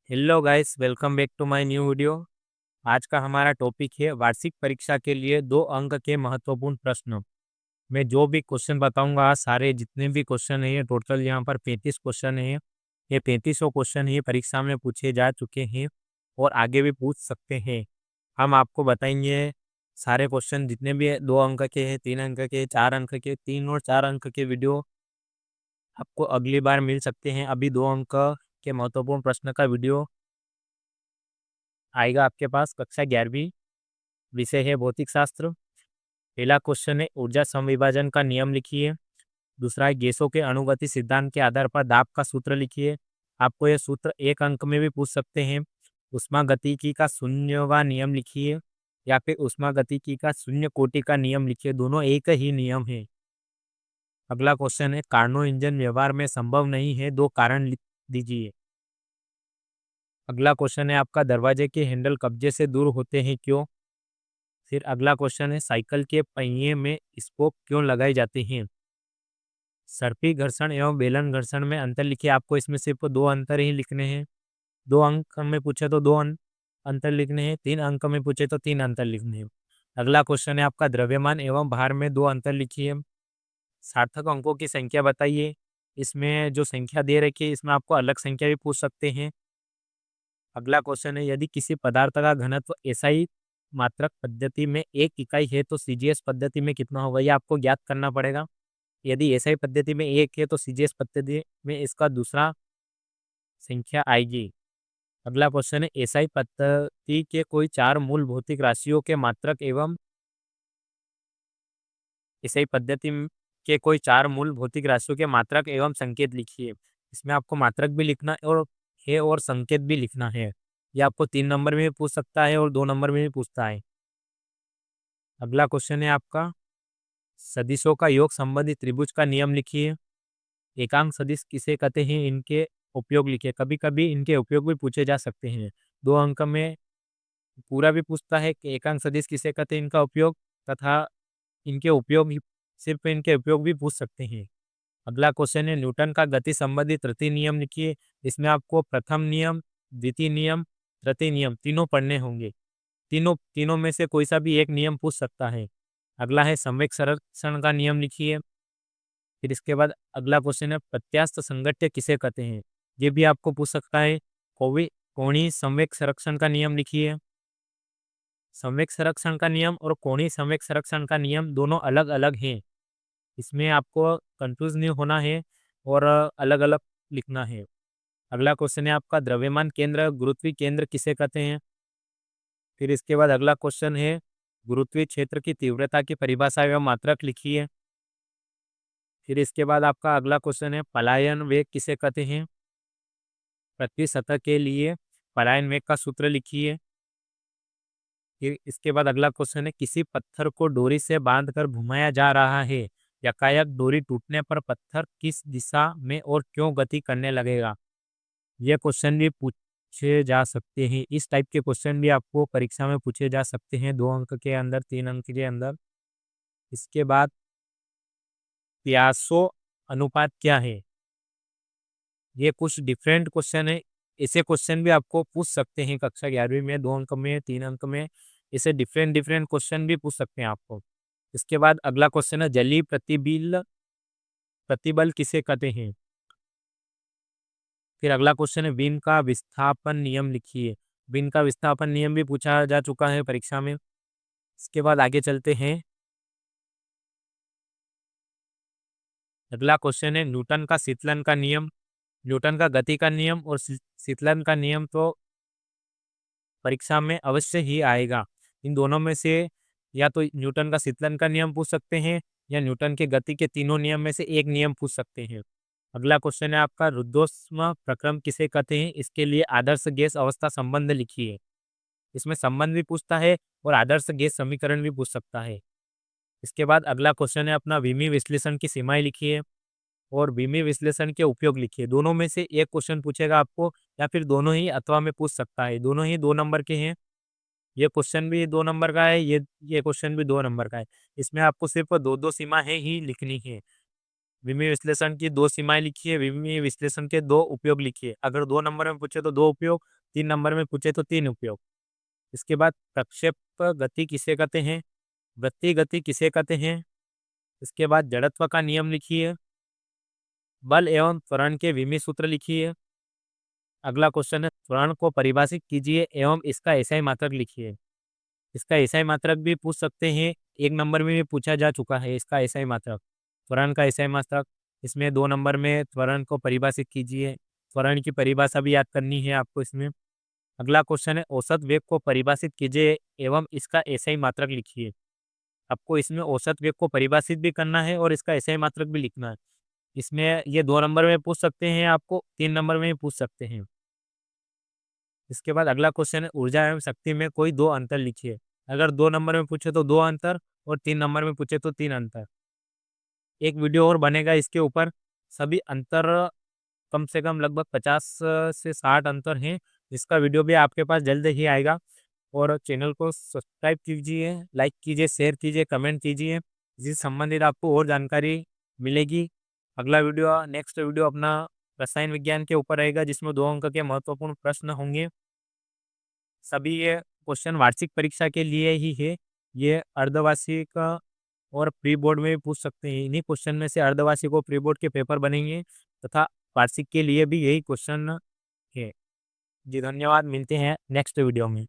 Hello guys, welcome back to my new video. आज का हमारा टॉपिक है वार्षिक परीक्षा के लिए 2 अंक के महत्वपूर्ण प्रश्न। मैं जो भी क्वेश्चन बताऊंगा, आज सारे जितने भी क्वेश्चन है, टोटल यहाँ पर 35 क्वेश्चन है। ये 3500 क्वेश्चन ही परीक्षा में पूछे जा चुके हैं और आगे भी पूछ सकते हैं। हम आपको बताएंगे सारे क्वेश्चन जितने भी है, 2 अंक के हैं, 3 अंक के, 4 अंक के, 3 और 4 अंक के वीडियो आपको अगली बार मिल सकते हैं। अभी 2 अंक के महत्वपूर्ण प्रश्न का वीडियो आएगा आपके पास। कक्षा 11वीं, विषय है भौतिक शास्त्र। पहला क्वेश्चन है ऊर्जा समविभाजन का नियम लिखिए। दूसरा है गैसों के अणुगति सिद्धांत के आधार पर दाब का सूत्र लिखिए। आपको यह सूत्र 1 अंक में भी पूछ सकते हैं। उष्मागतिकी का शून्यवा नियम लिखिए या फिर उष्मागतिकी का शून्य कोटि का नियम लिखिए, दोनों एक ही नियम है। अगला क्वेश्चन है कार्नो इंजन व्यवहार में संभव नहीं है, 2 कारण लिख दीजिए। अगला क्वेश्चन है आपका दरवाजे के हैंडल कब्जे से दूर होते हैं, क्यों। फिर अगला क्वेश्चन है साइकिल के पहिए में स्पोक क्यों लगाए जाते हैं। सर्पी घर्षण एवं बेलन घर्षण में अंतर लिखिए। आपको इसमें सिर्फ 2 अंतर ही लिखने हैं। 2 अंक में पूछे तो अंतर लिखने हैं, 3 अंक में पूछे तो 3 अंतर लिखने हैं। अगला क्वेश्चन है आपका द्रव्यमान एवं भार में 2 अंतर लिखिए। सार्थक अंकों की संख्या बताइए। इसमें जो संख्या दे रखी है, इसमें आपको अलग संख्या भी पूछ सकते हैं। अगला क्वेश्चन है यदि किसी पदार्थ का घनत्व एसआई मात्रक पद्धति में 1 इकाई है तो सीजीएस पद्धति में कितना होगा, ये आपको ज्ञात करना पड़ेगा। यदि एसआई पद्धति में 1 है तो सीजीएस पद्धति में इसका दूसरा संख्या आएगी। अगला क्वेश्चन है एसआई पद्धति के कोई 4 मूल भौतिक राशियों के मात्रक एवं एसआई पद्धति के कोई 4 मूल भौतिक राशियों के मात्रक एवं संकेत लिखिए। इसमें आपको मात्रक भी लिखना और संकेत भी लिखना है। ये आपको 3 नंबर में भी पूछ सकता है और 2 नंबर में भी पूछता है। अगला क्वेश्चन है आपका सदिशों का योग संबंधी त्रिभुज का नियम लिखिए। एकांक सदिश किसे कहते हैं, इनके उपयोग लिखिए। कभी कभी इनके उपयोग भी पूछे जा सकते हैं। 2 अंक में पूरा भी पूछता है कि एकांक सदिश किसे कहते हैं, इनका उपयोग तथा इनके उपयोग सिर्फ इनके उपयोग भी पूछ सकते हैं। अगला क्वेश्चन है न्यूटन का गति संबंधी तृतीय नियम लिखिए। इसमें आपको प्रथम नियम, द्वितीय नियम, तृतीय नियम तीनों पढ़ने होंगे। तीनों तीनों में से कोई सा भी एक नियम पूछ सकता है। अगला है संवेग संरक्षण का नियम लिखिए। फिर इसके बाद अगला क्वेश्चन है प्रत्यास्थ संघट्य किसे कहते हैं, ये भी आपको पूछ सकता है। कोणीय संवेग संरक्षण का नियम लिखिए। संवेग संरक्षण का नियम और कोणीय संवेग संरक्षण का नियम दोनों अलग अलग हैं। इसमें आपको कंफ्यूज नहीं होना है और अलग अलग लिखना है। अगला क्वेश्चन है आपका द्रव्यमान केंद्र गुरुत्वीय केंद्र किसे कहते हैं। फिर इसके बाद अगला क्वेश्चन है गुरुत्वीय क्षेत्र की तीव्रता की परिभाषा एवं मात्रक लिखिए। फिर इसके बाद आपका अगला क्वेश्चन है पलायन वेग किसे कहते हैं। पृथ्वी सतह के लिए पलायन वेग का सूत्र लिखिए। फिर इसके बाद अगला क्वेश्चन है किसी पत्थर को डोरी से बांधकर घुमाया जा रहा है, यकायक डोरी टूटने पर पत्थर किस दिशा में और क्यों गति करने लगेगा। ये क्वेश्चन भी पूछे जा सकते हैं। इस टाइप के क्वेश्चन भी आपको परीक्षा में पूछे जा सकते हैं, 2 अंक के अंदर, 3 अंक के अंदर। इसके बाद प्यासो अनुपात क्या है, ये कुछ डिफरेंट क्वेश्चन है। ऐसे क्वेश्चन भी आपको पूछ सकते हैं कक्षा 11वीं में, 2 अंक में, 3 अंक में। इसे डिफरेंट डिफरेंट क्वेश्चन भी पूछ सकते हैं आपको। इसके बाद अगला क्वेश्चन है जलीय प्रतिबल किसे कहते हैं। फिर अगला क्वेश्चन है विन का विस्थापन नियम लिखिए। विन का विस्थापन नियम भी पूछा जा चुका है परीक्षा में। इसके बाद आगे चलते हैं। अगला क्वेश्चन है न्यूटन का शीतलन का नियम। न्यूटन का गति का नियम और शीतलन का नियम तो परीक्षा में अवश्य ही आएगा। इन दोनों में से या तो न्यूटन का शीतलन का नियम पूछ सकते हैं या न्यूटन के गति के तीनों नियम में से एक नियम पूछ सकते हैं। अगला क्वेश्चन है आपका रुद्धोष्म प्रक्रम किसे कहते हैं, इसके लिए आदर्श गैस अवस्था संबंध लिखिए। इसमें संबंध भी पूछता है और आदर्श गैस समीकरण भी पूछ सकता है। इसके बाद अगला क्वेश्चन है अपना विमीय विश्लेषण की सीमाएं लिखिए और विमीय विश्लेषण के उपयोग लिखिए। दोनों में से एक क्वेश्चन पूछेगा आपको या फिर दोनों ही अथवा में पूछ सकता है। दोनों ही 2 नंबर के हैं। ये क्वेश्चन भी 2 नंबर का है, ये क्वेश्चन भी 2 नंबर का है। इसमें आपको सिर्फ दो दो सीमाएं ही लिखनी है। विमीय विश्लेषण की 2 सीमाएं लिखिए, विमीय विश्लेषण के 2 उपयोग लिखिए। अगर 2 नंबर में पूछे तो 2 उपयोग, 3 नंबर में पूछे तो 3 उपयोग। इसके बाद प्रक्षेप गति किसे कहते हैं, वृत्तीय गति किसे कहते हैं। इसके बाद जड़त्व का नियम लिखिए, बल एवं त्वरण के विमीय सूत्र लिखिए। अगला क्वेश्चन है त्वरण को परिभाषित कीजिए एवं इसका एसआई मात्रक लिखिए। इसका एसआई मात्रक भी पूछ सकते हैं, 1 नंबर में भी पूछा जा चुका है इसका एसआई मात्रक, त्वरण का एसआई मात्रक। इसमें 2 नंबर में त्वरण को परिभाषित कीजिए, त्वरण की परिभाषा भी याद करनी है आपको इसमें। अगला क्वेश्चन है औसत वेग को परिभाषित कीजिए एवं इसका एसआई मात्रक लिखिए। आपको इसमें औसत वेग को परिभाषित भी करना है और इसका एसआई मात्रक भी लिखना है। इसमें ये 2 नंबर में पूछ सकते हैं, आपको 3 नंबर में भी पूछ सकते हैं। इसके बाद अगला क्वेश्चन है ऊर्जा एवं शक्ति में कोई 2 अंतर लिखिए। अगर 2 नंबर में पूछे तो 2 अंतर और 3 नंबर में पूछे तो 3 अंतर। एक वीडियो और बनेगा इसके ऊपर, सभी अंतर कम से कम लगभग 50 से 60 अंतर हैं। इसका वीडियो भी आपके पास जल्द ही आएगा। और चैनल को सब्सक्राइब कीजिए, लाइक कीजिए, शेयर कीजिए, कमेंट कीजिए। इससे संबंधित आपको और जानकारी मिलेगी। अगला वीडियो, नेक्स्ट वीडियो अपना रसायन विज्ञान के ऊपर रहेगा, जिसमें 2 अंक के महत्वपूर्ण प्रश्न होंगे। सभी ये क्वेश्चन वार्षिक परीक्षा के लिए ही है। ये अर्धवार्षिक और प्री बोर्ड में भी पूछ सकते हैं। इन्हीं क्वेश्चन में से अर्धवार्षिक और प्री बोर्ड के पेपर बनेंगे तथा वार्षिक के लिए भी यही क्वेश्चन है। जी धन्यवाद, मिलते हैं नेक्स्ट वीडियो में।